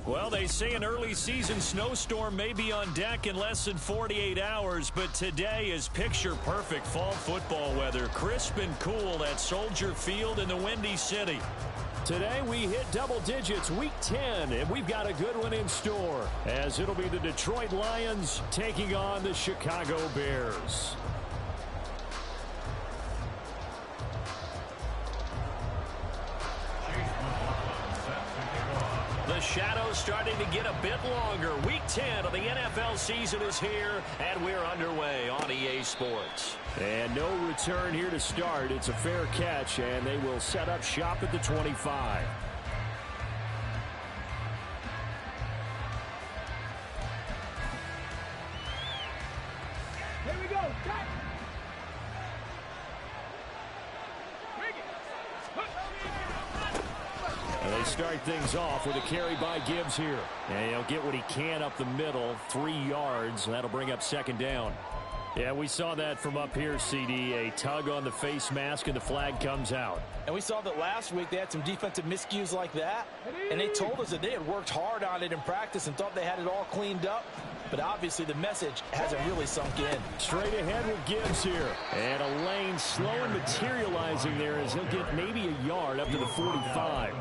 Well, they say an early season snowstorm may be on deck in less than 48 hours, but today is picture-perfect fall football weather. Crisp and cool at Soldier Field in the Windy City. Today we hit double digits, week 10, and we've got a good one in store, as it'll be the Detroit Lions taking on the Chicago Bears. The shadow's starting to get a bit longer. Week 10 of the NFL season is here, and we're underway on EA Sports. And no return here to start. It's a fair catch, and they will set up shop at the 25. Here we go. And they start things off with a carry by Gibbs here. And he'll get what he can up the middle, 3 yards. That'll bring up second down. Yeah, we saw that from up here, CD. A tug on the face mask, and the flag comes out. And we saw that last week they had some defensive miscues like that. And they told us that they had worked hard on it in practice and thought they had it all cleaned up. But obviously the message hasn't really sunk in. Straight ahead with Gibbs here. And a lane slow and materializing there as he'll get maybe a yard up to the 45.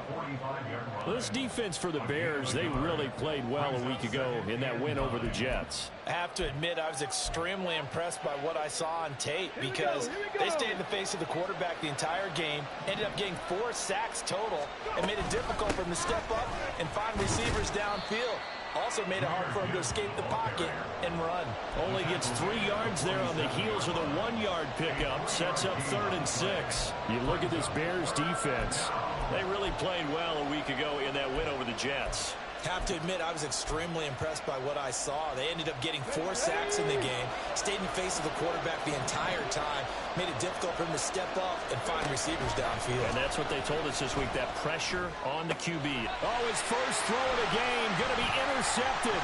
Well, this defense for the Bears, they really played well a week ago in that win over the Jets. I have to admit, I was extremely impressed by what I saw on tape because they stayed in the face of the quarterback the entire game, ended up getting 4 sacks total, and made it difficult for him to step up and find receivers downfield. Also made it hard for him to escape the pocket and run. Only gets 3 yards there on the heels of the 1-yard pickup. Sets up 3rd and 6. You look at this Bears defense. They really played well a week ago in that win over the Jets. Have to admit, I was extremely impressed by what I saw. They ended up getting 4 sacks in the game, stayed in the face of the quarterback the entire time, made it difficult for him to step up and find receivers downfield. And that's what they told us this week, that pressure on the QB. Oh, his first throw of the game, going to be intercepted.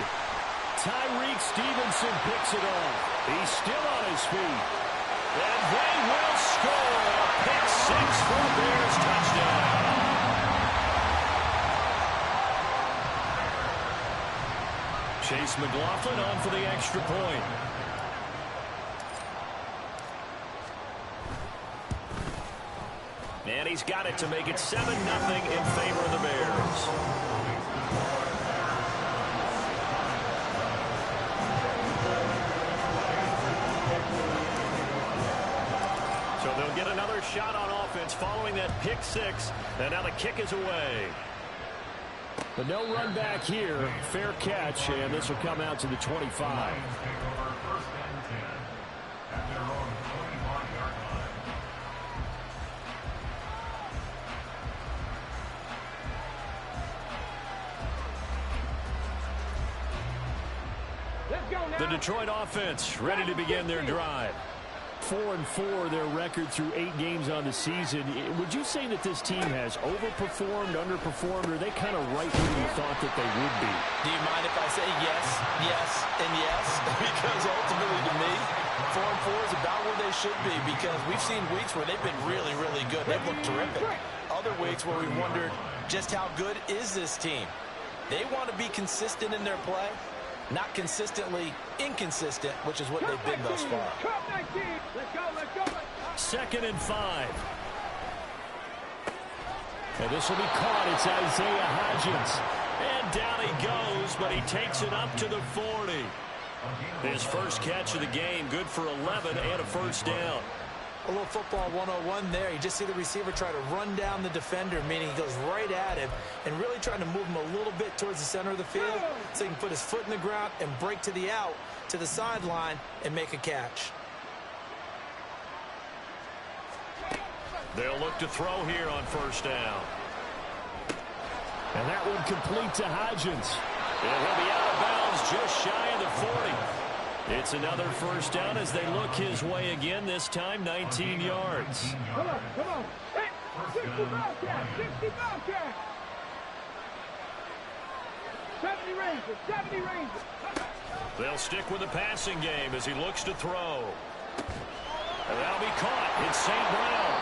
Tyreek Stevenson picks it off. He's still on his feet. And they will score a pick 6 for the Bears touchdown. Chase McLaughlin on for the extra point. And he's got it to make it 7-0 in favor of the Bears. So they'll get another shot on offense following that pick 6. And now the kick is away. But no run back here. Fair catch, and this will come out to the 25. The Detroit offense ready to begin their drive. 4-4 their record through 8 games on the season. Would you say that this team has overperformed, underperformed, or are they kind of right where you thought that they would be? Do you mind if I say yes, yes, and yes? Because ultimately to me, 4-4 is about where they should be because we've seen weeks where they've been really, really good. They've looked terrific. Other weeks where we wondered just how good is this team. They want to be consistent in their play. Not consistently inconsistent, which is what they've been thus far. 2nd and 5. And this will be caught. It's Isaiah Hodgins. And down he goes, but he takes it up to the 40. His first catch of the game, good for 11 and a first down. A little football 101 there. You just see the receiver try to run down the defender, meaning he goes right at him and really trying to move him a little bit towards the center of the field so he can put his foot in the ground and break to the out, to the sideline, and make a catch. They'll look to throw here on first down. And that one complete to Hodgins. And he'll be out of bounds just shy of the 40. It's another first down as they look his way again, this time 19 yards. Come on. Hey, 60 Bobcat, 60 Bobcat. 70 Rangers. They'll stick with the passing game as he looks to throw. And that'll be caught. It's St. Brown.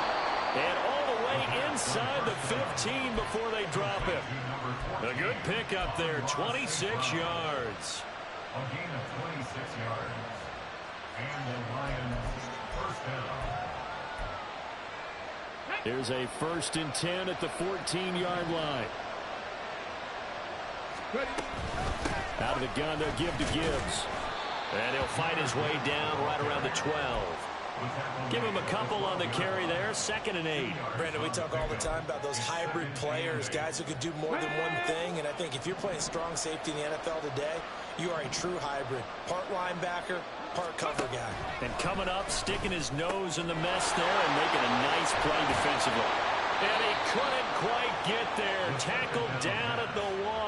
And all the way inside the 15 before they drop him. A good pickup there, 26 yards. A gain of 26 yards. And the Lions first down. Here's a 1st and 10 at the 14-yard line. Out of the gun, they'll give to Gibbs. And he'll fight his way down right around the 12. Give him a couple on the carry there, 2nd and 8. Brandon, we talk all the time about those hybrid players, guys who could do more than one thing. And I think if you're playing strong safety in the NFL today, you are a true hybrid. Part linebacker, part cover guy. And coming up, sticking his nose in the mess there and making a nice play defensively. And he couldn't quite get there. Tackled down at the 1.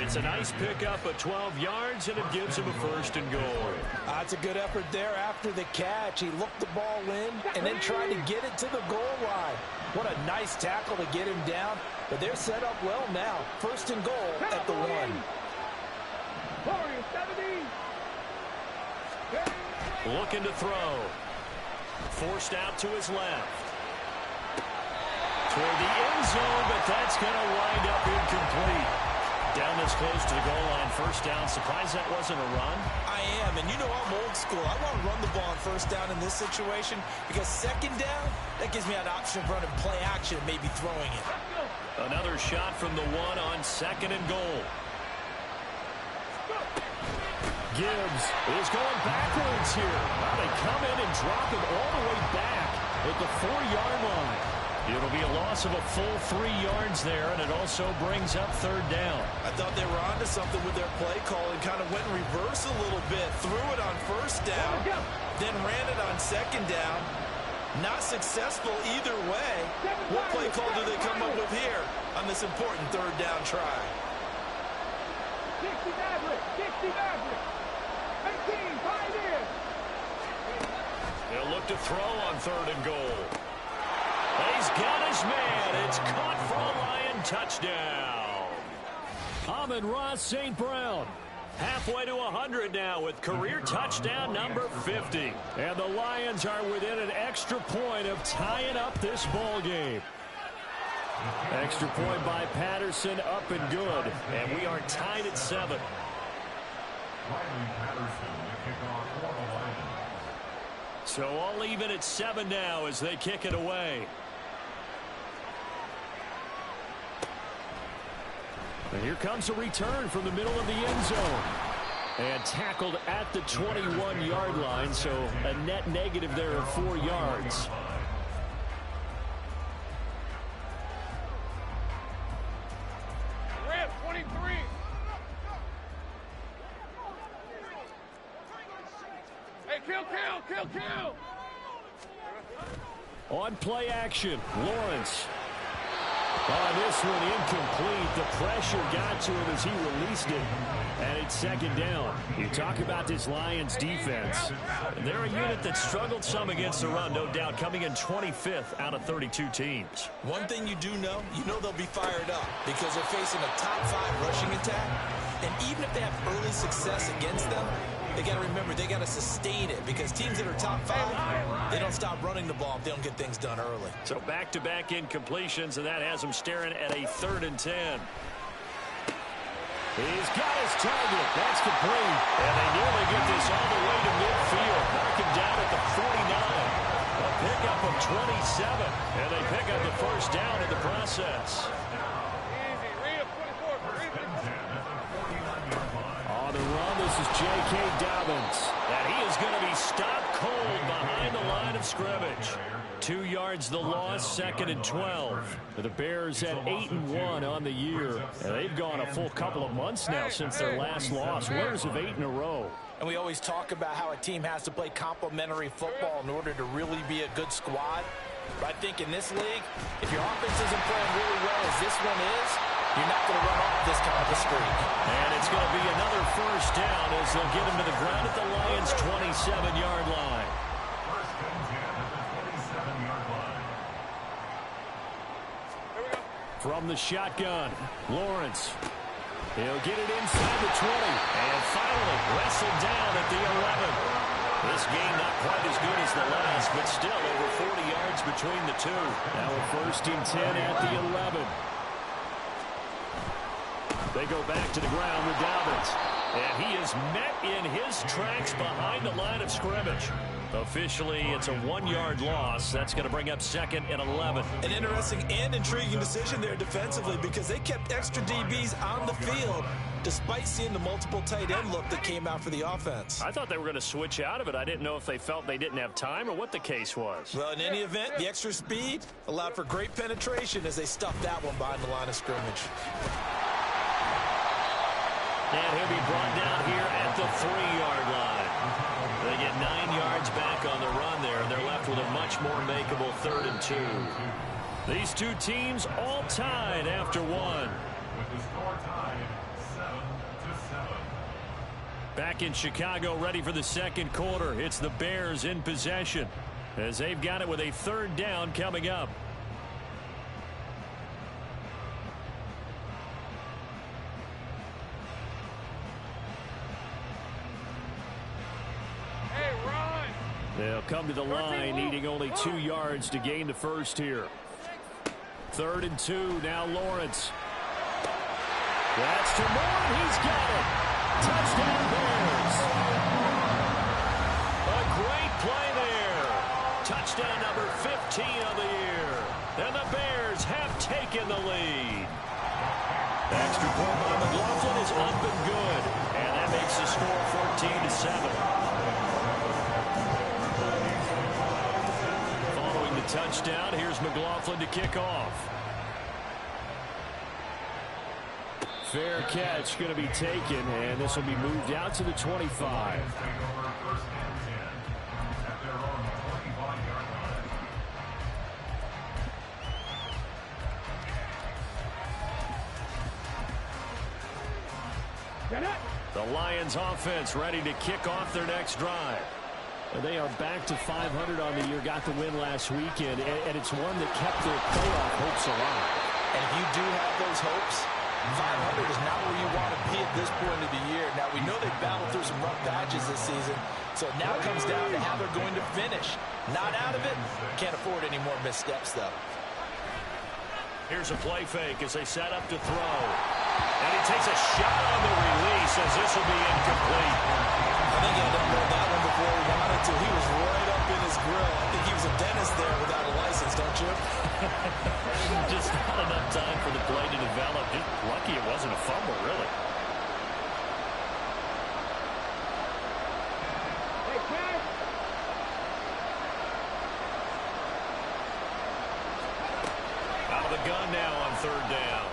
It's a nice pickup of 12 yards, and it gives him a 1st and goal. That's a good effort there after the catch. He looked the ball in and then tried to get it to the goal line. What a nice tackle to get him down. But they're set up well now. 1st and goal at the 1. Looking to throw. Forced out to his left. Toward the end zone, but that's going to wind up incomplete. Down this close to the goal line, 1st down. Surprised that wasn't a run? I am, and you know I'm old school. I want to run the ball on 1st down in this situation because 2nd down, that gives me an option of running play action and maybe throwing it. Another shot from the 1 on 2nd and goal. Gibbs is going backwards here. Well, they come in and drop him all the way back at the 4-yard line. It'll be a loss of a full 3 yards there, and it also brings up 3rd down. I thought they were onto something with their play call and kind of went in reverse a little bit. Threw it on 1st down, then ran it on 2nd down. Not successful either way. What play call do they come up with here on this important 3rd down try? 60 Maverick, 60 Maverick. 18, pioneer. They'll look to throw on 3rd and goal. He's got his man. It's caught for a Lion touchdown. Amon-Ra St. Brown halfway to 100 now with career touchdown number 50. And the Lions are within an extra point of tying up this ball game. Extra point by Patterson, up and good. And we are tied at 7. Riley Patterson, the kickoff for the Lions. So all even at 7 now as they kick it away. And here comes a return from the middle of the end zone. And tackled at the 21-yard line, so a net negative there of 4 yards. Red 23. Hey, kill. On play action, Lawrence. On this one, incomplete. The pressure got to him as he released it. And it's 2nd down. You talk about this Lions defense. They're a unit that struggled some against the run, no doubt, coming in 25th out of 32 teams. One thing you do know, they'll be fired up because they're facing a top 5 rushing attack. And even if they have early success against them, they got to remember they got to sustain it because teams that are top 5, they don't stop running the ball if they don't get things done early. So back-to-back incompletions, and that has them staring at a 3rd and 10. He's got his target. That's complete. And they nearly get this all the way to midfield. Mark him down at the 49. A pickup of 27. And they pick up the 1st down in the process. On the run, this is J.K. Dobbins. And he is going to be stopped cold behind the line of scrimmage. 2 yards the loss, 2nd and 12. The Bears at 8-1 on the year. And they've gone a full couple of months now since their last loss. Winners of 8 in a row. And we always talk about how a team has to play complementary football in order to really be a good squad. But I think in this league, if your offense isn't playing really well as this one is, you're not going to run off this kind of a streak. And it's going to be another 1st down as they'll get him to the ground at the Lions' 27-yard line. From the shotgun, Lawrence. He'll get it inside the 20. And finally wrestled down at the 11. This game not quite as good as the last, but still over 40 yards between the two. Now a 1st and 10 at the 11. They go back to the ground with Dobbins. And he is met in his tracks behind the line of scrimmage. Officially, it's a 1-yard loss. That's going to bring up 2nd and 11. An interesting and intriguing decision there defensively because they kept extra DBs on the field despite seeing the multiple tight end look that came out for the offense. I thought they were going to switch out of it. I didn't know if they felt they didn't have time or what the case was. Well, in any event, the extra speed allowed for great penetration as they stuffed that one behind the line of scrimmage. And he'll be brought down here at the 3-yard line. They get 9 yards back on the run there, and they're left with a much more makeable 3rd and 2. These two teams all tied after one. With the score tied 7-7. Back in Chicago, ready for the 2nd quarter. It's the Bears in possession as they've got it with a 3rd down coming up. They'll come to the line, needing only 2 yards to gain the 1st here. 3rd and 2, now Lawrence. That's to Moore, he's got it. Touchdown Bears. A great play there. Touchdown number 15 of the year. And the Bears have taken the lead. The extra point by McLaughlin is up and good. And that makes the score 14-7. Touchdown. Here's McLaughlin to kick off. Fair catch going to be taken, and this will be moved out to the 25. The Lions offense ready to kick off their next drive. They are back to 500 on the year, got the win last weekend, and it's one that kept their playoff hopes alive. And if you do have those hopes, 500 is not where you want to be at this point of the year. Now, we know they've battled through some rough patches this season, so it now comes down to how they're going to finish. Not out of it. Can't afford any more missteps, though. Here's a play fake as they set up to throw. And he takes a shot on the release as this will be incomplete. I think he had to unload that one before he wanted to. He was right up in his grill. I think he was a dentist there without a license, don't you? Just not enough time for the play to develop. Just lucky it wasn't a fumble, really. Out of the gun now on 3rd down.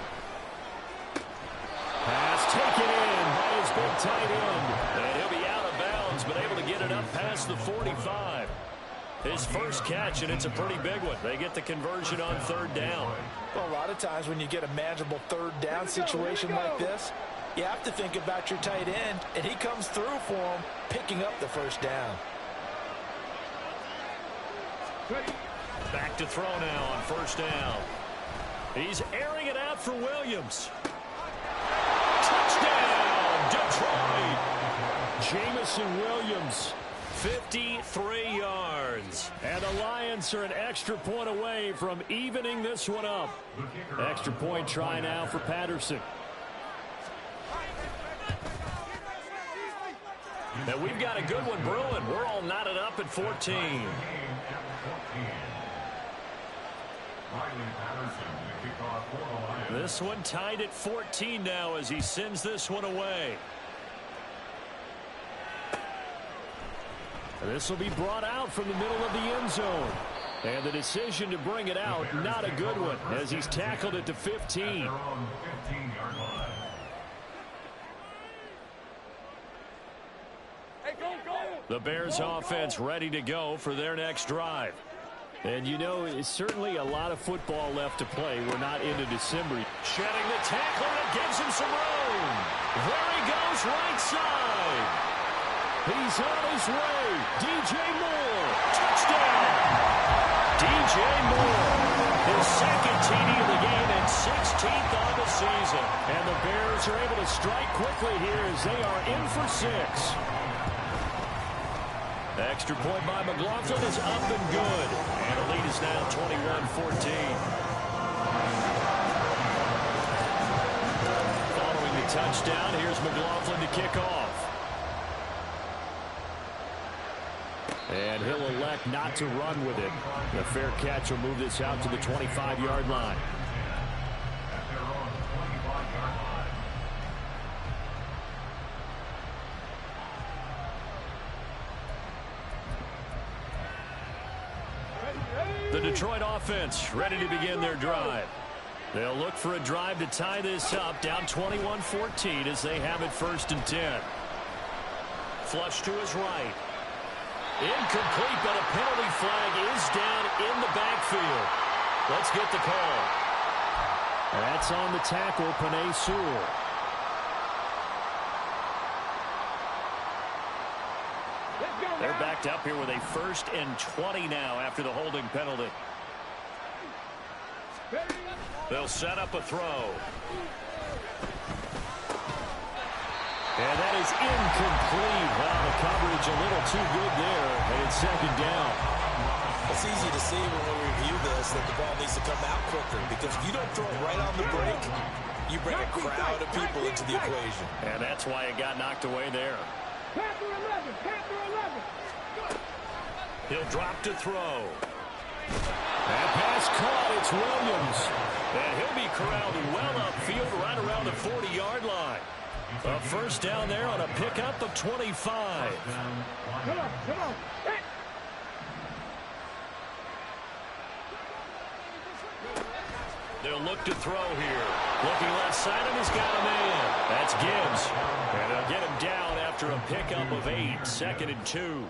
Pass taken in by his big tight end. And he'll be out of bounds, but able to get it up past the 45. His first catch, and it's a pretty big one. They get the conversion on 3rd down. Well, a lot of times when you get a manageable 3rd down situation like this, you have to think about your tight end, and he comes through for him, picking up the 1st down. Back to throw now on 1st down. He's airing it out for Williams. Touchdown, Detroit! Jamison Williams. 53 yards. And the Lions are an extra point away from evening this one up. Extra point try now for Patterson. And we've got a good one brewing. We're all knotted up at 14. This one tied at 14 now as he sends this one away. This will be brought out from the middle of the end zone. And the decision to bring it out, not a good one, as he's tackled it to 15. The Bears offense ready to go for their next drive. And you know, it's certainly a lot of football left to play. We're not into December. Shedding the tackler, and gives him some room. There he goes, right side. He's on his way. DJ Moore. Touchdown. DJ Moore. His 2nd TD of the game and 16th on the season. And the Bears are able to strike quickly here as they are in for 6. Extra point by McLaughlin is up and good. And the lead is now 21-14. Following the touchdown, here's McLaughlin to kick off. And he'll elect not to run with it. The fair catch will move this out to the 25-yard line. The Detroit offense ready to begin their drive. They'll look for a drive to tie this up, down 21-14 as they have it 1st and 10. Flush to his right. Incomplete, but a penalty flag is down in the backfield. Let's get the call. That's on the tackle, Penei Sewell. They're backed up here with a 1st and 20 now after the holding penalty. They'll set up a throw. And that is incomplete. Wow, the coverage a little too good there. And it's 2nd down. It's easy to see when we review this that the ball needs to come out quicker, because if you don't throw it right on the break, you bring a crowd of people into the equation. And that's why it got knocked away there. He'll drop to throw. That pass caught. It's Williams. And he'll be corralled well upfield right around the 40-yard line. A 1st down there on a pickup of 25. Come on. They'll look to throw here. Looking left side, and he's got a man. That's Gibbs. And they'll get him down after a pickup of 8. 2nd and 2.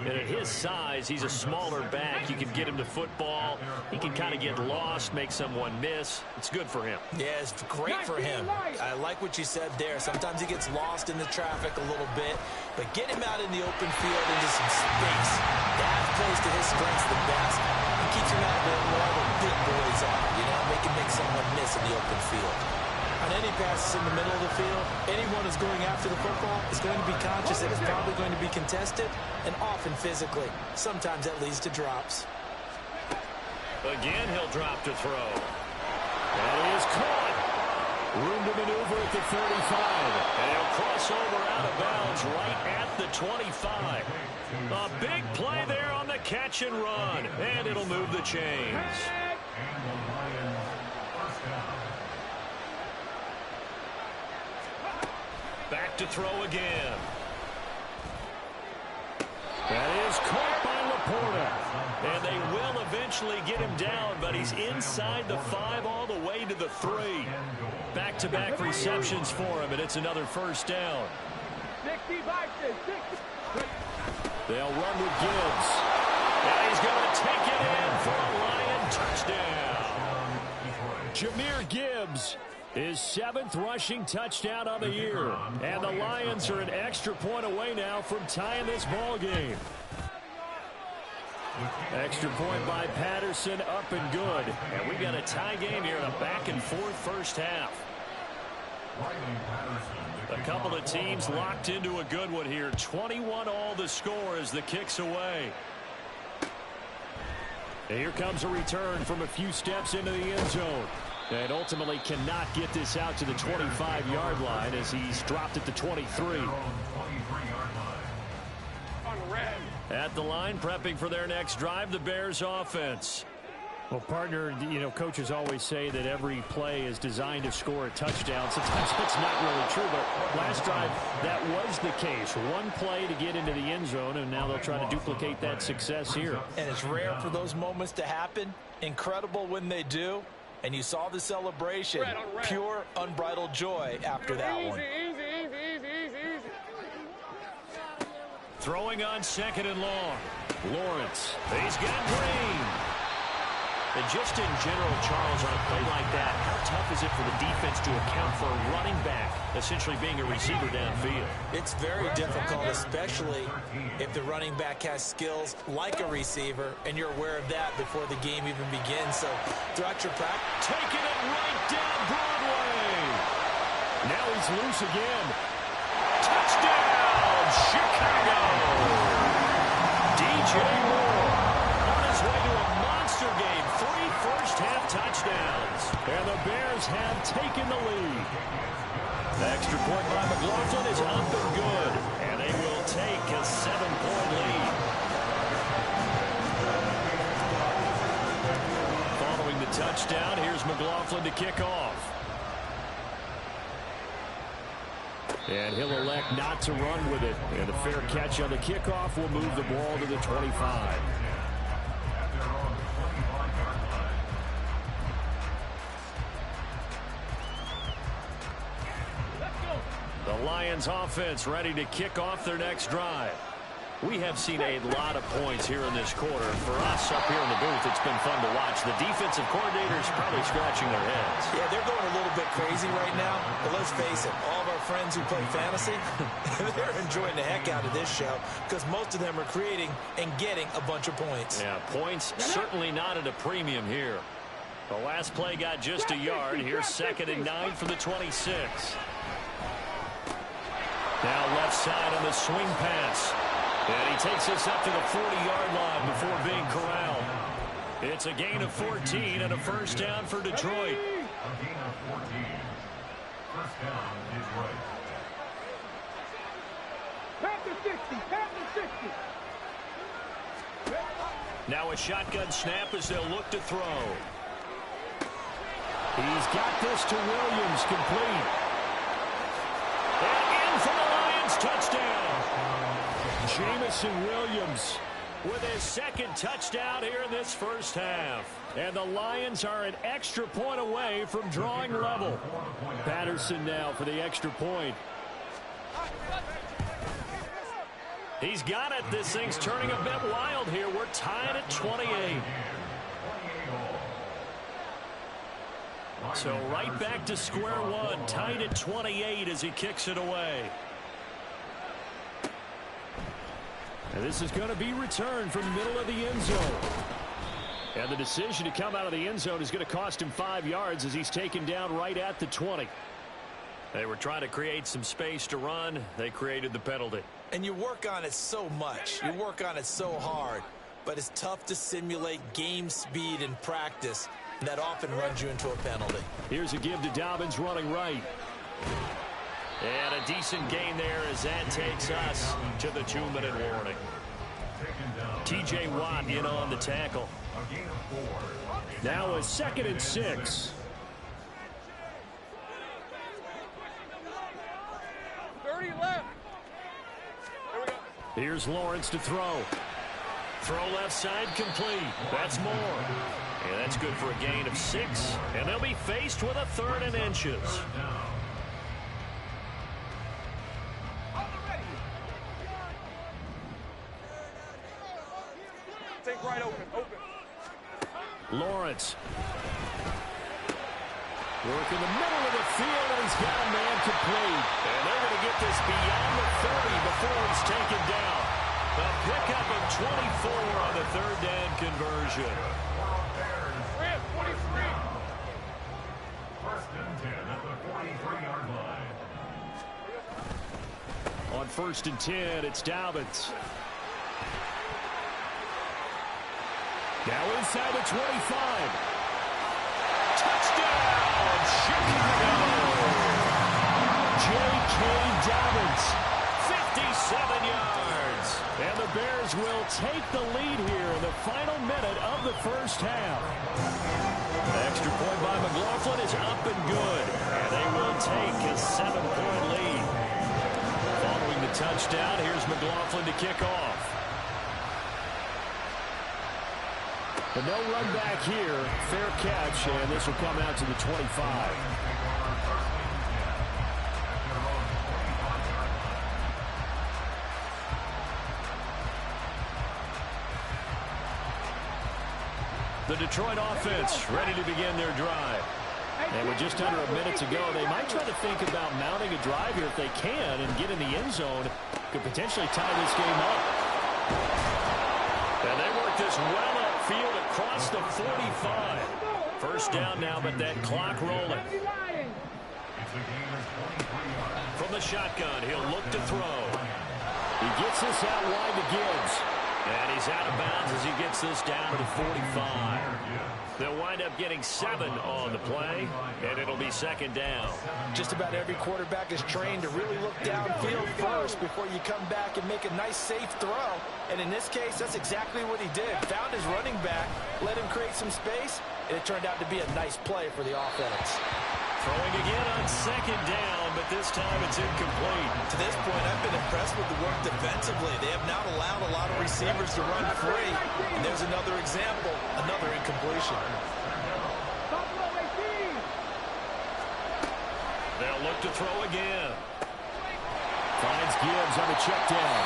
And at his size, he's a smaller back. You can get him to football. He can kind of get lost, make someone miss. It's good for him. Yeah, it's great for him. I like what you said there. Sometimes he gets lost in the traffic a little bit, but get him out in the open field into some space. That plays to his strengths the best. He keeps him out there where all the big boys are, make him make someone miss in the open field. On any passes in the middle of the field, anyone who's going after the football is going to be conscious that it's probably going to be contested, and often physically. Sometimes that leads to drops. Again, he'll drop to throw. That is caught. Room to maneuver at the 35. And he'll cross over out of bounds right at the 25. A big play there on the catch and run. And it'll move the chains. Back to throw again. That is caught by Laporta. And they will eventually get him down, but he's inside the 5 all the way to the 3. Back-to-back receptions for him, and it's another 1st down. They'll run with Gibbs. And he's going to take it in for a Lion touchdown. Jahmyr Gibbs. His 7th rushing touchdown on the year. And the Lions are an extra point away now from tying this ball game. Extra point by Patterson, up and good. And we got a tie game here in a back-and-forth 1st half. A couple of teams locked into a good one here. 21-all the score as the kick's away. And here comes a return from a few steps into the end zone. And ultimately cannot get this out to the 25-yard line as he's dropped at the 23. At the line, prepping for their next drive, the Bears offense. Well, partner, coaches always say that every play is designed to score a touchdown. Sometimes that's not really true, but last drive, that was the case. One play to get into the end zone, and now they'll try to duplicate that success here. And it's rare for those moments to happen. Incredible when they do. And you saw the celebration. Pure, unbridled joy after that one. Throwing on 2nd and long. Lawrence. He's got Green. And just in general, Charles, on a play like that, how tough is it for the defense to account for a running back essentially being a receiver downfield? It's very difficult, especially if the running back has skills like a receiver, and you're aware of that before the game even begins. So throughout your practice, taking it right down Broadway. Now he's loose again. Touchdown, Chicago! And the Bears have taken the lead. The extra point by McLaughlin is up and good. And they will take a 7-point lead. Following the touchdown, here's McLaughlin to kick off. And he'll elect not to run with it. And a fair catch on the kickoff will move the ball to the 25. The Lions offense ready to kick off their next drive. We have seen a lot of points here in this quarter. For us up here in the booth, it's been fun to watch. The defensive coordinators probably scratching their heads. Yeah, they're going a little bit crazy right now. But let's face it, all of our friends who play fantasy, they're enjoying the heck out of this show because most of them are creating and getting a bunch of points. Yeah, points certainly not at a premium here. The last play got just a yard. Here's 2nd and 9 for the 26. Now left side on the swing pass. And he takes us up to the 40-yard line before being corralled. It's a gain of 14 and a first down for Detroit. A gain of 14. First down, Detroit. Pass to 60. Pass to 60. Now a shotgun snap as they'll look to throw. He's got this to Williams, complete. And in for the Lions, touchdown. Jamison Williams with his 2nd touchdown here in this first half. And the Lions are an extra point away from drawing level. Patterson now for the extra point. He's got it. This thing's turning a bit wild here. We're tied at 28. So right back to square one, tied at 28 as he kicks it away. And this is going to be returned from the middle of the end zone. And the decision to come out of the end zone is going to cost him 5 yards as he's taken down right at the 20. They were trying to create some space to run. They created the penalty. And you work on it so much. You work on it so hard. But it's tough to simulate game speed in practice. And that often runs you into a penalty. Here's a give to Dobbins running right. And a decent gain there as that takes us to the 2-minute warning. T.J. Watt in on the tackle. Now a 2nd and 6. 30 left. Here we go. Here's Lawrence to throw. Throw left side complete. That's more. And that's good for a gain of 6. And they'll be faced with a 3rd and inches. Take right open. Lawrence. Work in the middle of the field, and he's got a man complete. And they're going to get this beyond the 30 before it's taken down. A pickup of 24 on the 3rd down conversion. 23. First and 10 at the 43-yard line. On 1st and 10, it's Dobbins. Now inside the 25. Touchdown, Chicago! J.K. Dobbins, 57 yards. And the Bears will take the lead here in the final minute of the first half. The extra point by McLaughlin is up and good. And they will take a 7-point lead. Following the touchdown, here's McLaughlin to kick off. But no run back here. Fair catch, and this will come out to the 25. The Detroit offense ready to begin their drive. And with just under a minute to go, they might try to think about mounting a drive here if they can and get in the end zone. Could potentially tie this game up. And they work this well upfield across the 45. First down now, but that clock rolling. From the shotgun, he'll look to throw. He gets this out wide to Gibbs. And he's out of bounds as he gets this down to the 45. They'll wind up getting 7 on the play, and it'll be second down. Just about every quarterback is trained to really look downfield first before you come back and make a nice, safe throw. And in this case, that's exactly what he did. Found his running back, let him create some space, and it turned out to be a nice play for the offense. Throwing again on second down, but this time it's incomplete. To this point, I've been impressed with the work defensively. They have not allowed a lot of receivers to run free. And there's another example, another incompletion. They'll look to throw again. Finds Gibbs on the check down.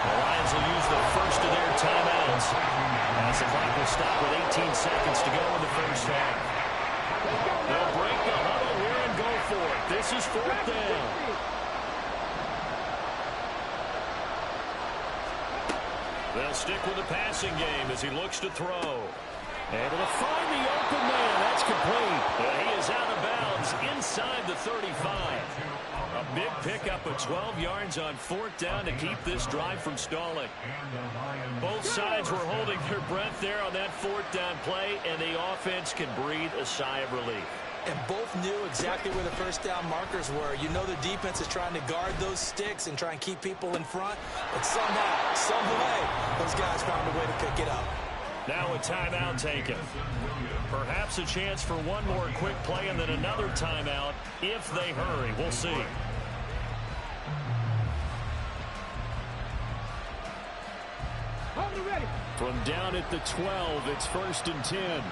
The Lions will use the first of their timeouts as the clock will stop with 18 seconds to go in the first half. They'll break the huddle here and go for it. This is 4th down. They'll stick with the passing game as he looks to throw. Able to find the open man. That's complete. He is out of bounds inside the 35. A big pickup of 12 yards on 4th down to keep this drive from stalling. Both sides were holding their breath there on that 4th down play, and the offense can breathe a sigh of relief. And both knew exactly where the first down markers were. You know the defense is trying to guard those sticks and try and keep people in front. But somehow, some way, those guys found a way to pick it up. Now a timeout taken. Perhaps a chance for one more quick play and then another timeout if they hurry. We'll see. From down at the 12, it's 1st and 10.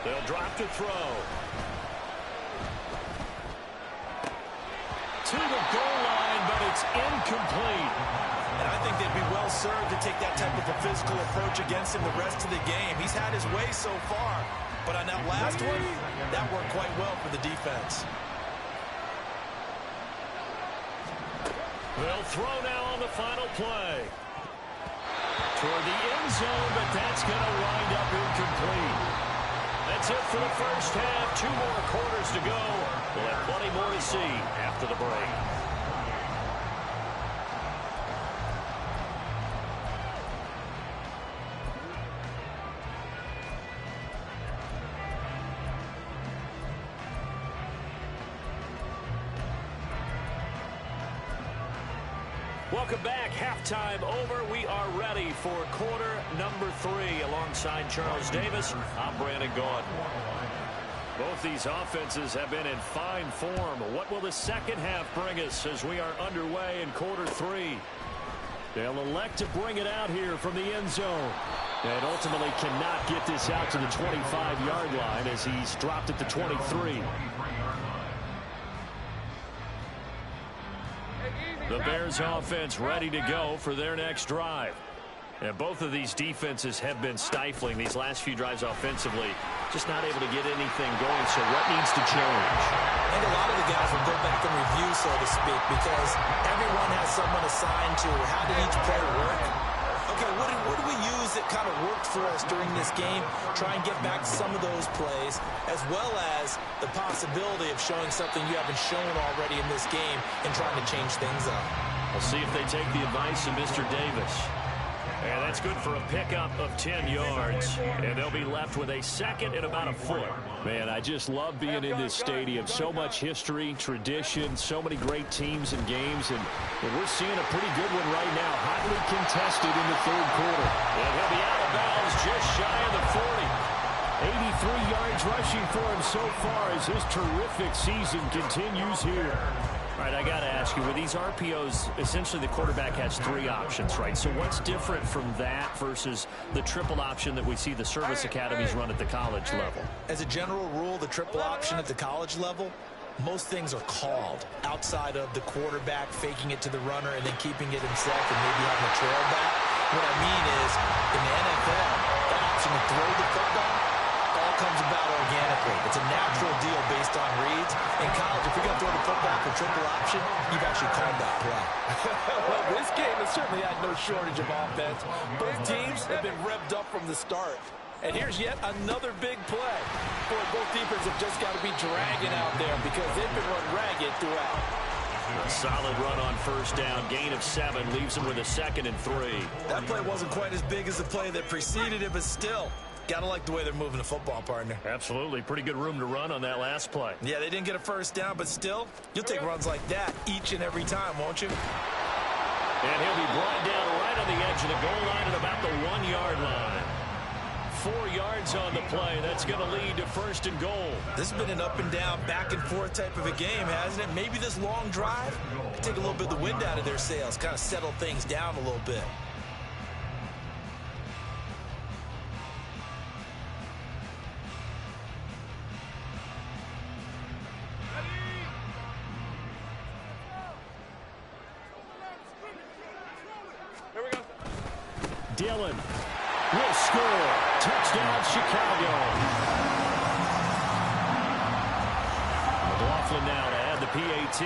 They'll drop to throw. To the goal line, but it's incomplete. And I think they'd be well served to take that type of a physical approach against him the rest of the game. He's had his way so far. But on that last one, that worked quite well for the defense. They'll throw now on the final play. Toward the end zone, but that's going to wind up incomplete. That's it for the first half. 2 more quarters to go. We'll have plenty more to see after the break. Welcome back. Halftime over. We are ready for quarter number 3. Alongside Charles Davis, I'm Brandon Gaudin. Both these offenses have been in fine form. What will the second half bring us as we are underway in quarter 3? They'll elect to bring it out here from the end zone. And ultimately cannot get this out to the 25-yard line as he's dropped at the 23. The Bears offense ready to go for their next drive. And both of these defenses have been stifling these last few drives offensively. Just not able to get anything going, so what needs to change? I think a lot of the guys will go back and review, so to speak, because everyone has someone assigned to how did each play work. Okay, what do we use that kind of worked for us during this game? Try and get back to some of those plays, as well as the possibility of showing something you haven't shown already in this game and trying to change things up. We'll see if they take the advice of Mr. Davis. And that's good for a pickup of 10 yards. And they'll be left with a second and about a foot. Man, I just love being in this stadium. So much history, tradition, so many great teams and games. And we're seeing a pretty good one right now. Hotly contested in the third quarter. And he'll be out of bounds just shy of the 40. 83 yards rushing for him so far as his terrific season continues here. All right, I got to ask you, with these RPOs, essentially the quarterback has 3 options, right? So what's different from that versus the triple option that we see the service academies run at the college level? As a general rule, the triple option at the college level, most things are called outside of the quarterback faking it to the runner and then keeping it himself and maybe having a trail back. What I mean is, in the NFL, the option to throw the football all comes about organically. It's a natural deal based on reads. In college, if you're going to throw the football for triple option, you've actually called that play. Well, this game has certainly had no shortage of offense. Both teams have been revved up from the start. And here's yet another big play. Boy, both defenses have just got to be dragging out there because they've been run ragged throughout. A solid run on first down. Gain of 7 leaves him with a 2nd and 3. That play wasn't quite as big as the play that preceded it, but still, got to like the way they're moving the football, partner. Absolutely. Pretty good room to run on that last play. Yeah, they didn't get a first down, but still, you'll take runs like that each and every time, won't you? And he'll be brought down right on the edge of the goal line at about the 1-yard line. 4 yards on the play. That's going to lead to 1st and goal. This has been an up and down, back and forth type of a game, hasn't it? Maybe this long drive could take a little bit of the wind out of their sails, kind of settle things down a little bit. Dillon will score. Touchdown, Chicago. McLaughlin now to add the PAT.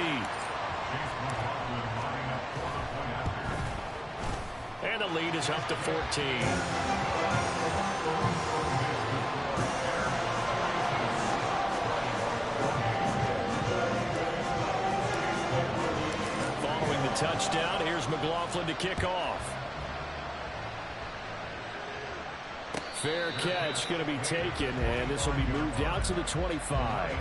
And the lead is up to 14. Following the touchdown, here's McLaughlin to kick off. Fair catch going to be taken, and this will be moved out to the 25.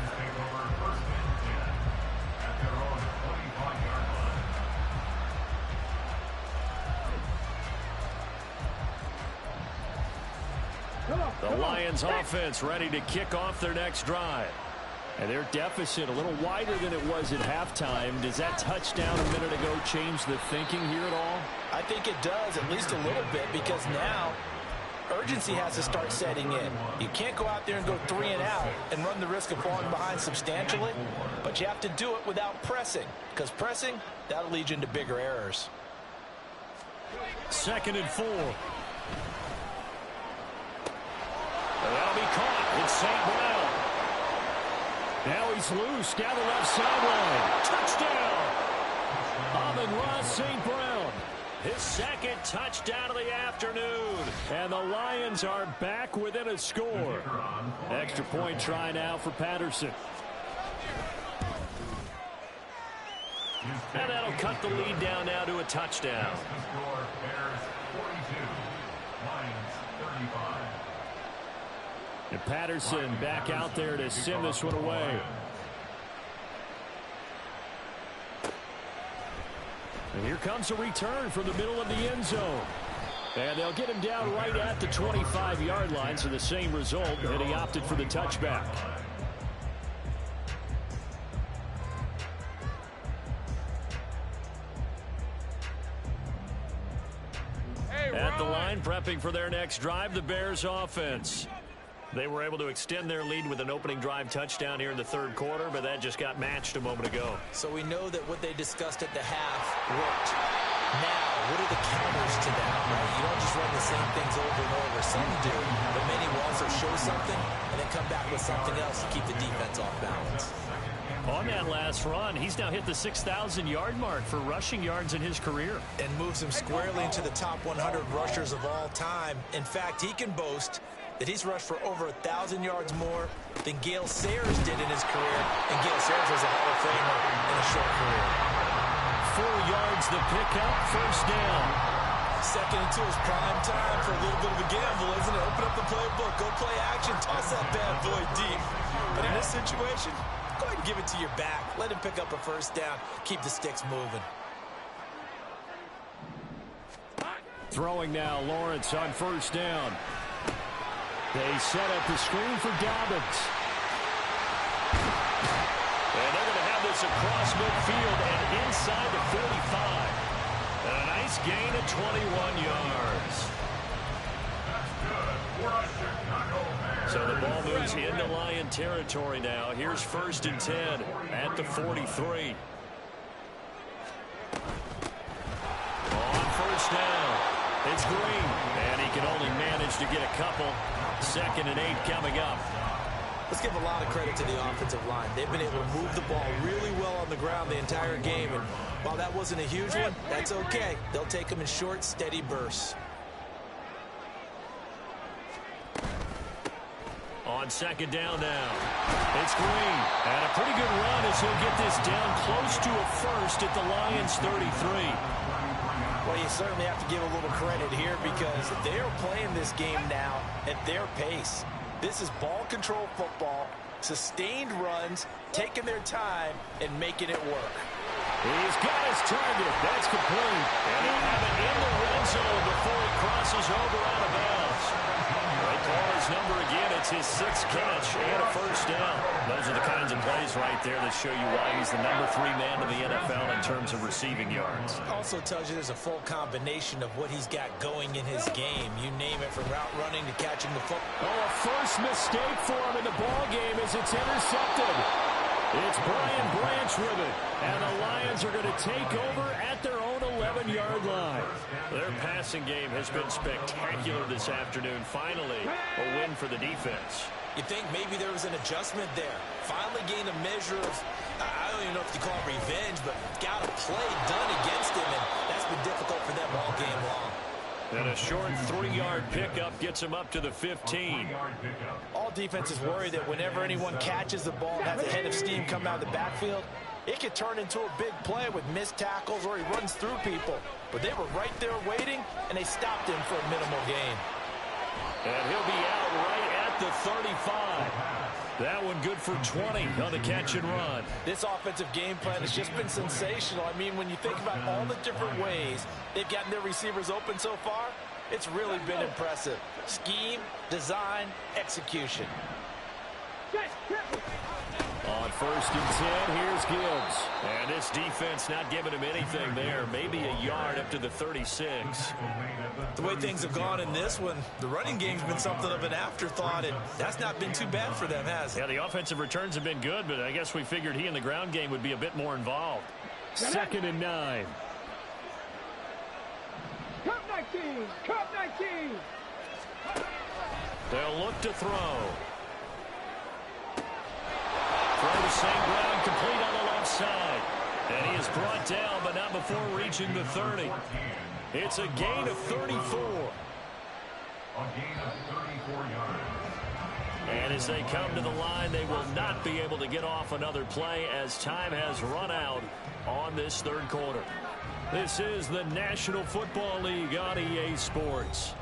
The Lions offense ready to kick off their next drive. And their deficit a little wider than it was at halftime. Does that touchdown a minute ago change the thinking here at all? I think it does, at least a little bit, because now urgency has to start setting in. You can't go out there and go 3 and out and run the risk of falling behind substantially, but you have to do it without pressing, because pressing, that'll lead you into bigger errors. 2nd and 4. And that'll be caught. It's St. Brown. Now he's loose down the left sideline. Touchdown! Amon-Ra St. Brown. His 2nd touchdown of the afternoon. And the Lions are back within a score. Extra point try now for Patterson. And that'll cut the lead down now to a touchdown. And Patterson back out there to send this one away. And here comes a return from the middle of the end zone. And they'll get him down right at the 25-yard line, so the same result, and he opted for the touchback. At the line, prepping for their next drive, the Bears offense. They were able to extend their lead with an opening drive touchdown here in the 3rd quarter, but that just got matched a moment ago. So we know that what they discussed at the half worked. Now, what are the counters to that, right? You don't just run the same things over and over. Some do, but many will also show something and then come back with something else to keep the defense off balance. On that last run, he's now hit the 6,000-yard mark for rushing yards in his career. And moves him squarely into the top 100 rushers of all time. In fact, he can boast that he's rushed for over 1,000 yards more than Gale Sayers did in his career. And Gale Sayers was a Hall of Famer in a short career. 4 yards the pickup, 1st down. 2nd and 2 is prime time for a little bit of a gamble, isn't it? Open up the playbook, go play action, toss that bad boy deep. But in this situation, go ahead and give it to your back. Let him pick up a 1st down. Keep the sticks moving. Throwing now, Lawrence on 1st down. They set up the screen for Dobbins. And they're going to have this across midfield and inside the 45. And a nice gain of 21 yards. So the ball moves into Lion territory now. Here's 1st and 10 at the 43. On 1st down, it's Green. And he can only manage to get a couple. 2nd and 8 coming up. Let's give a lot of credit to the offensive line. They've been able to move the ball really well on the ground the entire game. And while that wasn't a huge one, that's okay. They'll take them in short, steady bursts. On 2nd down now, it's Green. And a pretty good run as he'll get this down close to a first at the Lions 33. Well, you certainly have to give a little credit here because they are playing this game now at their pace. This is ball control football, sustained runs, taking their time, and making it work. He's got his target. That's complete. And he'll have it in the red zone before he crosses over out of bounds. They call his number again. It's his 6th catch and a first down. Those are the kinds of plays right there that show you why he's the number 3 man in the NFL in terms of receiving yards. Also tells you there's a full combination of what he's got going in his game. You name it, from route running to catching the football. Oh, a first mistake for him in the ball game as it's intercepted. It's Brian Branch with it, and the Lions are going to take over at their own 11-yard line. Their passing game has been spectacular this afternoon. Finally, a win for the defense. You think maybe there was an adjustment there. Finally gained a measure of, I don't even know if you call it revenge, but got a play done against him, and that's been difficult for them all game long. And a short 3-yard pickup gets him up to the 15. All defenses worry that whenever anyone catches the ball and has a head of steam come out of the backfield, it could turn into a big play with missed tackles or he runs through people. But they were right there waiting, and they stopped him for a minimal gain. And he'll be out right at the 35. That one good for 20 on the catch and run. This offensive game plan has just been sensational. I mean, when you think about all the different ways they've gotten their receivers open so far, it's really been impressive. Scheme, design, execution. On 1st and 10, here's Gibbs. And this defense not giving him anything there. Maybe a yard up to the 36. The way things have gone in this one, the running game's been something of an afterthought, and that's not been too bad for them, has it? Yeah, the offensive returns have been good, but I guess we figured he in the ground game would be a bit more involved. 2nd and 9. Cup 19! Cup 19! They'll look to throw. Throw to St. Brown, complete on the left side. And he is brought down, but not before reaching the 30. It's a gain of 34. A gain of 34 yards. And as they come to the line, they will not be able to get off another play as time has run out on this 3rd quarter. This is the National Football League on EA Sports.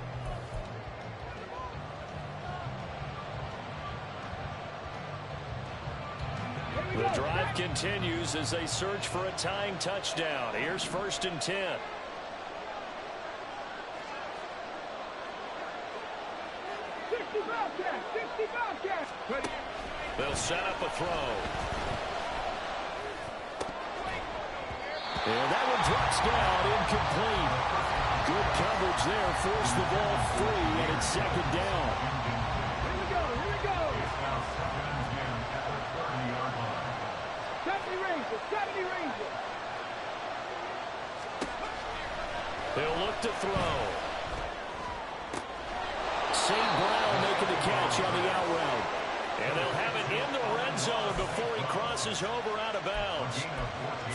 The drive continues as they search for a tying touchdown. Here's 1st and 10. They'll set up a throw. And that one drops down, incomplete. Good coverage there, forced the ball free, and it's 2nd down. Here we go, here we go. It's now 2nd and 10 at the 30-yard line. 70 Rangers, 70 Rangers. They'll look to throw. St. Brown making the catch on the out route. And they'll have it in the red zone before he crosses over out of bounds.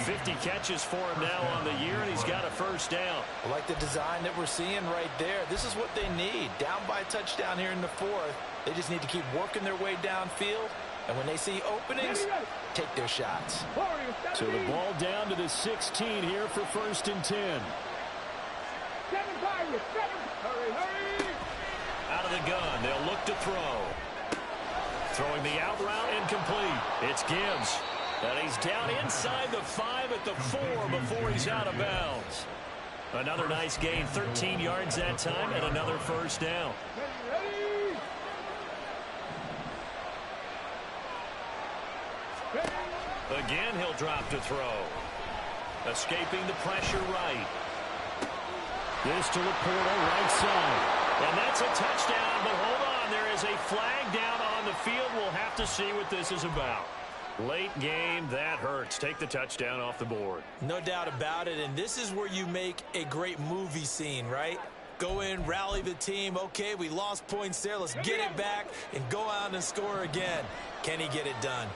50 catches for him now on the year, and he's got a first down. I like the design that we're seeing right there. This is what they need. Down by a touchdown here in the 4th. They just need to keep working their way downfield. And when they see openings, take their shots. So the ball down to the 16 here for 1st and 10. 7 Pirates, 7. Hurry, hurry. Out of the gun, they'll look to throw. Throwing the out route, incomplete. It's Gibbs. And he's down inside the 5 at the 4 before he's out of bounds. Another nice gain, 13 yards that time, and another first down. Again, he'll drop to throw. Escaping the pressure right. This to Laporta, right side. And that's a touchdown, but hold on. There is a flag down on the field. We'll have to see what this is about. Late game, that hurts. Take the touchdown off the board. No doubt about it, and this is where you make a great movie scene, right? Go in, rally the team. Okay, we lost points there. Let's get it back and go out and score again. Can he get it done?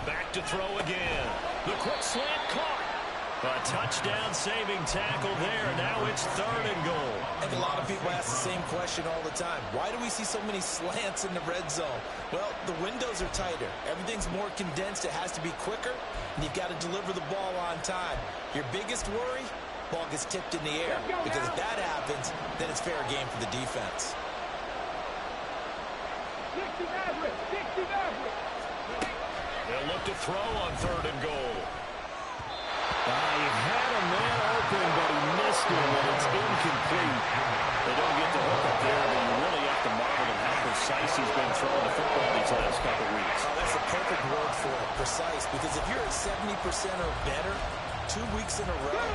Back to throw again. The quick slant caught. A touchdown-saving tackle there. Now it's 3rd and goal. I think a lot of people ask the same question all the time. Why do we see so many slants in the red zone? Well, the windows are tighter. Everything's more condensed. It has to be quicker, and you've got to deliver the ball on time. Your biggest worry, ball gets tipped in the air, because if that happens, then it's fair game for the defense. 60 Maverick, 60 Maverick. They'll look to throw on 3rd and goal. He had a man open, but he missed him, and it's incomplete. They don't get the hook up there, but you really have to marvel at how precise he's been throwing the football these last couple weeks. Oh, that's a perfect word for it, precise, because if you're at 70% or better 2 weeks in a row,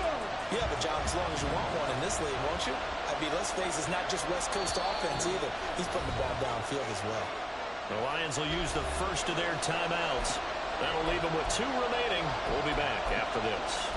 you have a job as long as you want one in this league, won't you? I mean, let's face it, it's not just West Coast offense either. He's putting the ball downfield as well. The Lions will use the first of their timeouts. That'll leave them with 2 remaining. We'll be back after this.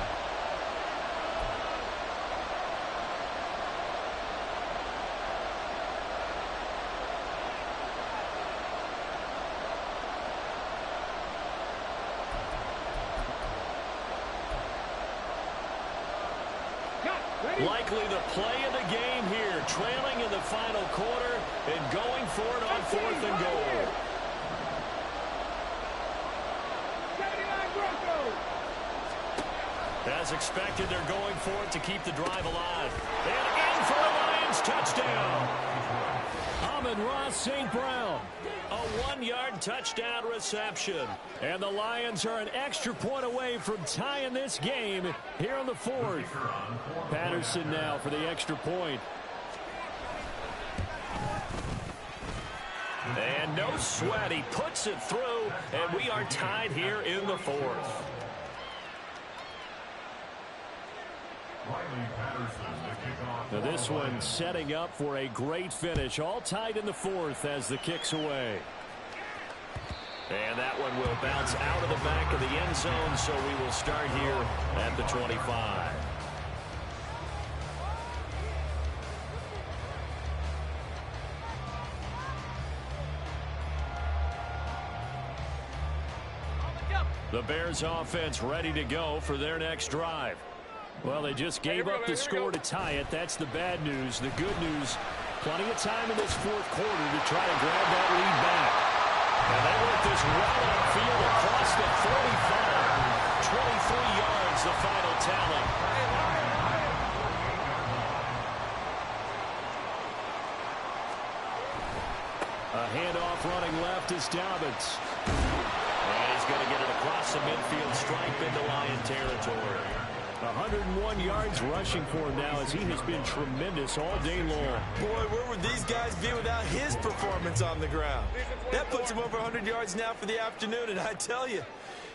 Likely the play of the game here, trailing in the final quarter and going for it on 4th and goal. 79 Broncos. As expected, they're going for it to keep the drive alive. And in for the Lions touchdown. Amon-Ra St. Brown. A 1-yard touchdown reception. And the Lions are an extra point away from tying this game here in the 4th. Patterson now for the extra point. And no sweat. He puts it through, and we are tied here in the 4th. Now this one setting up for a great finish. All tied in the 4th as the kick's away. And that one will bounce out of the back of the end zone, so we will start here at the 25. The Bears offense ready to go for their next drive. Well, they just gave up the score to tie it. That's the bad news. The good news, plenty of time in this 4th quarter to try to grab that lead back. And they work this well outfield across the 45. 23 yards, the final tally. A handoff running left is Dobbins. And he's going to get it across the midfield stripe into Lion territory. 101 yards rushing for him now as he has been tremendous all day long. Boy, where would these guys be without his performance on the ground? That puts him over 100 yards now for the afternoon, and I tell you,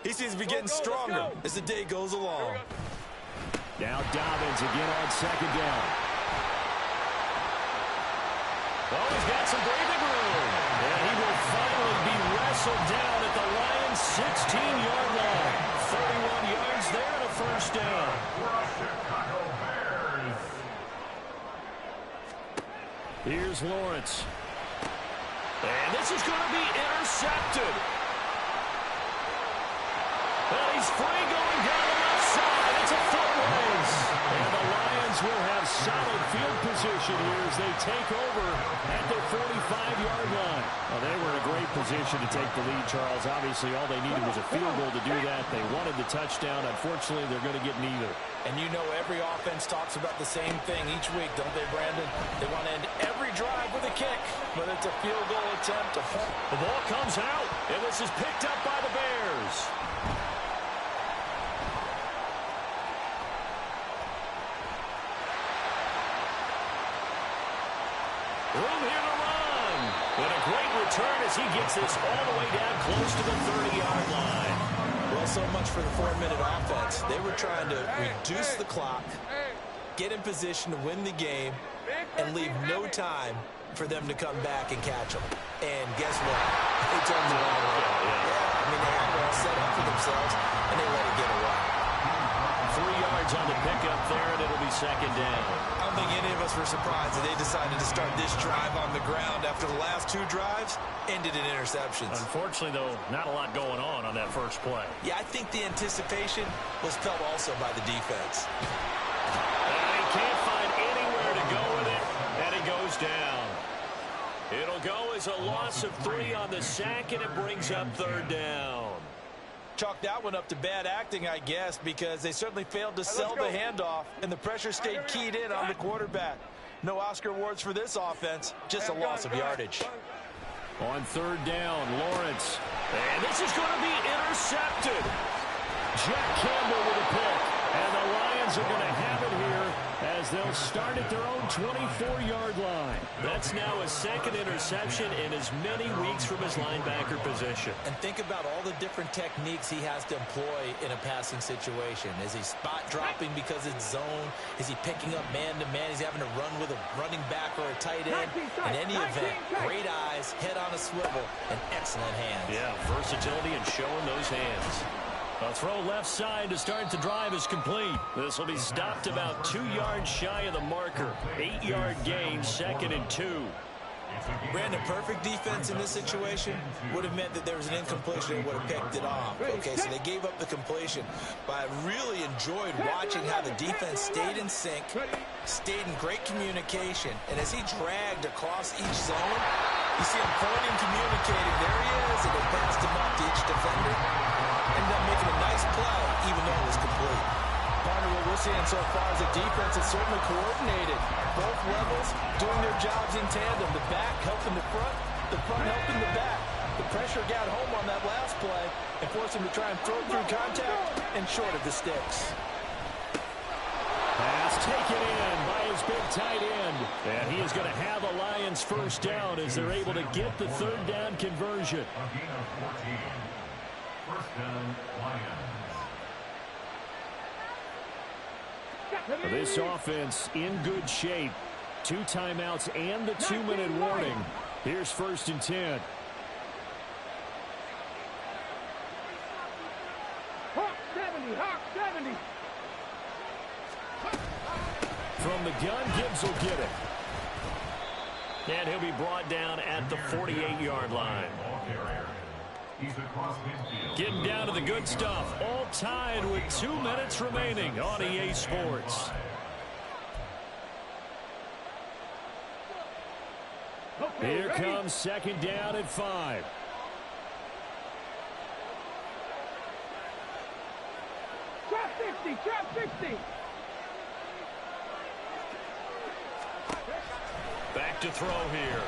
he seems to be getting stronger as the day goes along. Now Dobbins again on 2nd down. Oh, he's got some breathing room. And he will finally be wrestled down at the Lions' 16-yard line. 31 yards there and a 1st down. Here's Lawrence. And this is going to be intercepted. And he's free going down the left side. It's a foot race. And the Lions will have solid field position here as they take over at the 45-yard line. Well, they were in a great position to take the lead, Charles. Obviously, all they needed was a field goal to do that. They wanted the touchdown. Unfortunately, they're going to get neither. And you know every offense talks about the same thing each week, don't they, Brandon? They want to end every drive with a kick, whether it's a field goal attempt. The ball comes out, and this is picked up by the Bears. Room here to run. And a great return as he gets this all the way down close to the 30-yard line. Well, so much for the 4-minute offense. They were trying to reduce the clock, get in position to win the game, and leave no time for them to come back and catch them. And guess what? They turned the ball away. Yeah, I mean, they had it all set up for themselves, and they let it get away. 3-yard yards on the pickup there, and it'll be second down. I don't think any of us were surprised that they decided to start this drive on the ground after the last two drives ended in interceptions. Unfortunately, though, not a lot going on that first play. Yeah, I think the anticipation was felt also by the defense. And he can't find anywhere to go with it, and he goes down. It'll go as a loss of 3 on the sack, and it brings up third down. Chalk that one up to bad acting, I guess, because they certainly failed to sell the handoff, and the pressure stayed keyed in on the quarterback. No Oscar awards for this offense, just a loss of yardage. On third down, Lawrence. And this is going to be intercepted. Jack Campbell with a pick. And the Lions are going to have it here as they'll start at their own 24-yard line. That's now a second interception in as many weeks from his linebacker position. And think about all the different techniques he has to employ in a passing situation. Is he spot dropping because it's zone? Is he picking up man-to-man? He's having to run with a running back or a tight end. In any event, great eyes, head on a swivel, and excellent hands. Yeah, versatility and showing those hands. A throw left side to start the drive is complete. This will be stopped about 2 yards shy of the marker. 8-yard gain, 2nd and 2. Brandon, perfect defense in this situation would have meant that there was an incompletion and would have picked it off. Okay, so they gave up the completion. But I really enjoyed watching how the defense stayed in sync, stayed in great communication, and as he dragged across each zone, you see him pointing, communicating. There he is, and they passed him up to each defender. Ended up making a nice play, even though it was complete. Partner, what we're seeing so far is the defense is certainly coordinated. Both levels doing their jobs in tandem. The back helping the front helping the back. The pressure got home on that last play and forced him to try and throw through contact and short of the sticks. Pass taken in by his big tight end. And he is going to have a Lions first down as they're able to get the third down conversion. First down, Lions. This offense in good shape. 2 timeouts and the 2-minute warning. Here's 1st and 10. Hawk 70, Hawk 70. From the gun, Gibbs will get it. And he'll be brought down at the 48-yard line. Ball carrier. He's across midfield. Getting down to the good stuff. All tied with 2 minutes remaining on EA Sports. Here comes 2nd down at 5. Drop 60, drop 60. Back to throw here.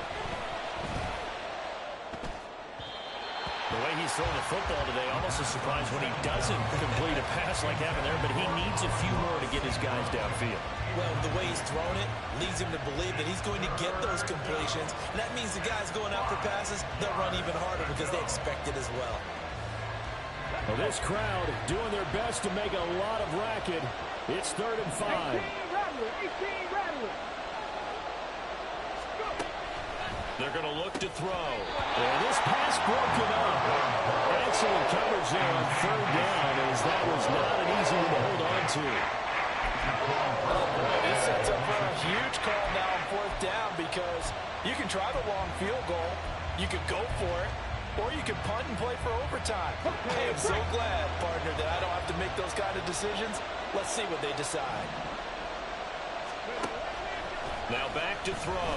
The way he's throwing the football today, almost a surprise when he doesn't complete a pass like having there, but he needs a few more to get his guys downfield. Well, the way he's thrown it leads him to believe that he's going to get those completions. And that means the guys going out for passes, they'll run even harder because they expect it as well. Well, this crowd doing their best to make a lot of racket. It's 3rd and 5. 18 Rattler, 18 Rattler. They're going to look to throw. And this pass broken up. Excellent coverage there on 3rd down as that was not an easy one to hold on to. Oh, boy, this sets up for a huge call now on 4th down because you can try the long field goal, you could go for it, or you can punt and play for overtime. Hey, I'm so glad, partner, that I don't have to make those kind of decisions. Let's see what they decide. Now back to throw.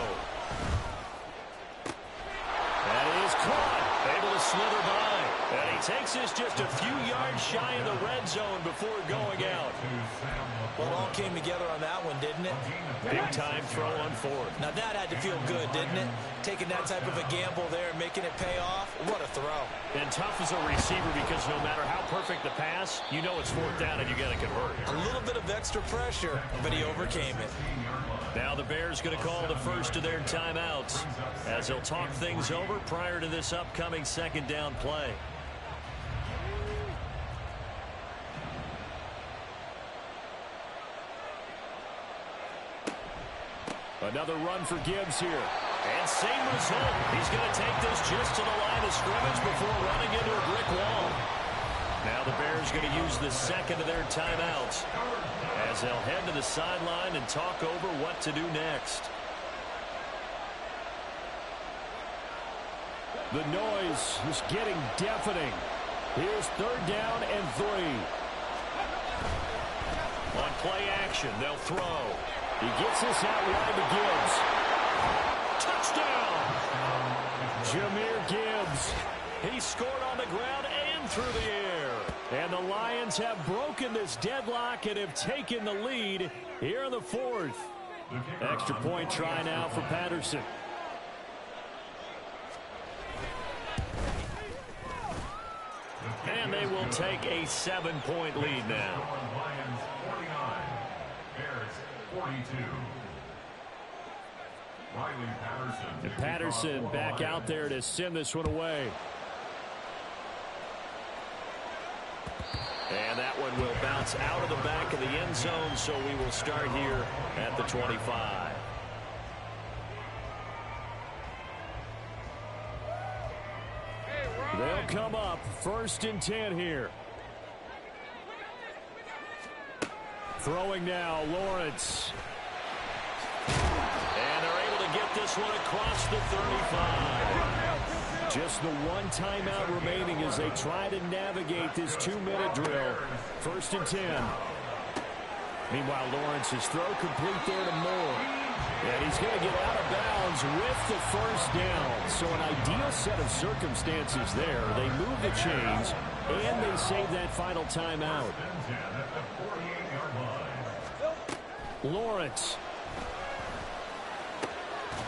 That is caught. Able to slither by. And he takes this just a few yards shy of the red zone before going out. Well, it all came together on that one, didn't it? Big time throw on 4th. Now that had to feel good, didn't it? Taking that type of a gamble there and making it pay off. What a throw. And tough as a receiver because no matter how perfect the pass, you know it's 4th down and you got to convert. A little bit of extra pressure, but he overcame it. Now the Bears going to call the first of their timeouts as they'll talk things over prior to this upcoming 2nd down play. Another run for Gibbs here. And same result. He's going to take this just to the line of scrimmage before running into a brick wall. Now the Bears going to use the second of their timeouts as they'll head to the sideline and talk over what to do next. The noise is getting deafening. Here's 3rd down and 3. On play action, they'll throw. He gets this out wide to Gibbs. Touchdown! Jahmyr Gibbs. He scored on the ground and through the air. And the Lions have broken this deadlock and have taken the lead here in the 4th. Extra point try now for Patterson. And they will take a 7-point lead now. Lions 49, Bears 42. Riley Patterson. And Patterson back out there to send this one away. And that one will bounce out of the back of the end zone, so we will start here at the 25. They'll come up 1st and 10 here. Throwing now, Lawrence. And they're able to get this one across the 35. Just the one timeout remaining as they try to navigate this 2-minute drill. 1st and 10. Meanwhile, Lawrence's throw complete there to Moore. And he's going to get out of bounds with the 1st down. So an ideal set of circumstances there. They move the chains, and they save that final timeout. Lawrence.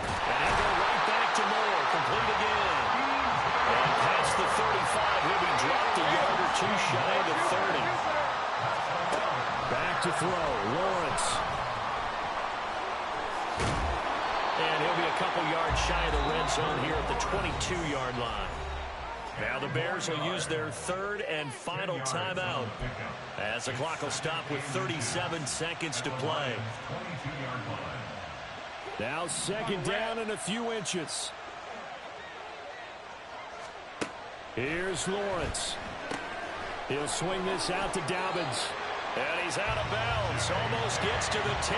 And go right back to Moore. Complete again. And past the 35, he'll be dropped a yard or 2 shy of the 30. Back to throw. Lawrence. And he'll be a couple yards shy of the red zone here at the 22-yard line. Now the Bears will use their 3rd and final timeout as the clock will stop with 37 seconds to play. Now 2nd down and a few inches. Here's Lawrence. He'll swing this out to Dobbins. And he's out of bounds. Almost gets to the 10.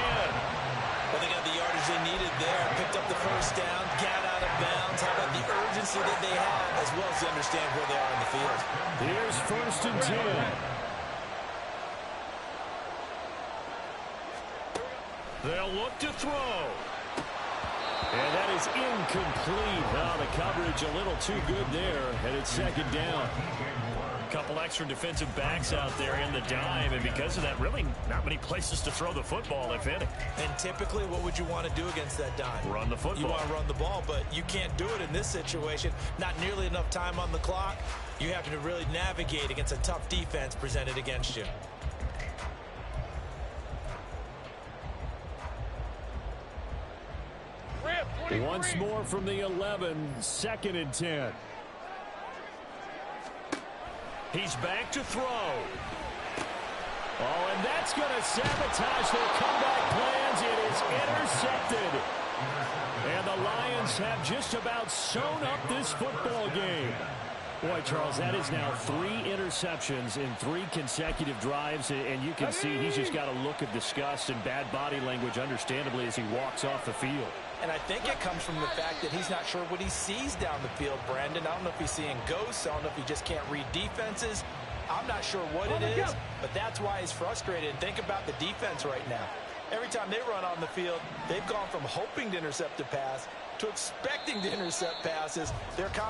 Well, they got the yardage they needed there. Picked up the 1st down, got out of bounds. How about the urgency that they have, as well as to understand where they are in the field. Here's 1st and 10. They'll look to throw. And that is incomplete. Oh, the coverage a little too good there. And it's 2nd down. A couple extra defensive backs out there in the dime, and because of that, really not many places to throw the football, if any. And typically, what would you want to do against that dime? Run the football. You want to run the ball, but you can't do it in this situation. Not nearly enough time on the clock. You have to really navigate against a tough defense presented against you. Once more from the 11, 2nd and 10. He's back to throw. Oh, and that's going to sabotage their comeback plans. It is intercepted. And the Lions have just about sewn up this football game. Boy, Charles, that is now 3 interceptions in 3 consecutive drives, and you can see he's just got a look of disgust and bad body language, understandably, as he walks off the field. And I think it comes from the fact that he's not sure what he sees down the field, Brandon. I don't know if he's seeing ghosts. I don't know if he just can't read defenses. I'm not sure what it is, but that's why he's frustrated. Think about the defense right now. Every time they run on the field, they've gone from hoping to intercept a pass to expecting to intercept passes. They're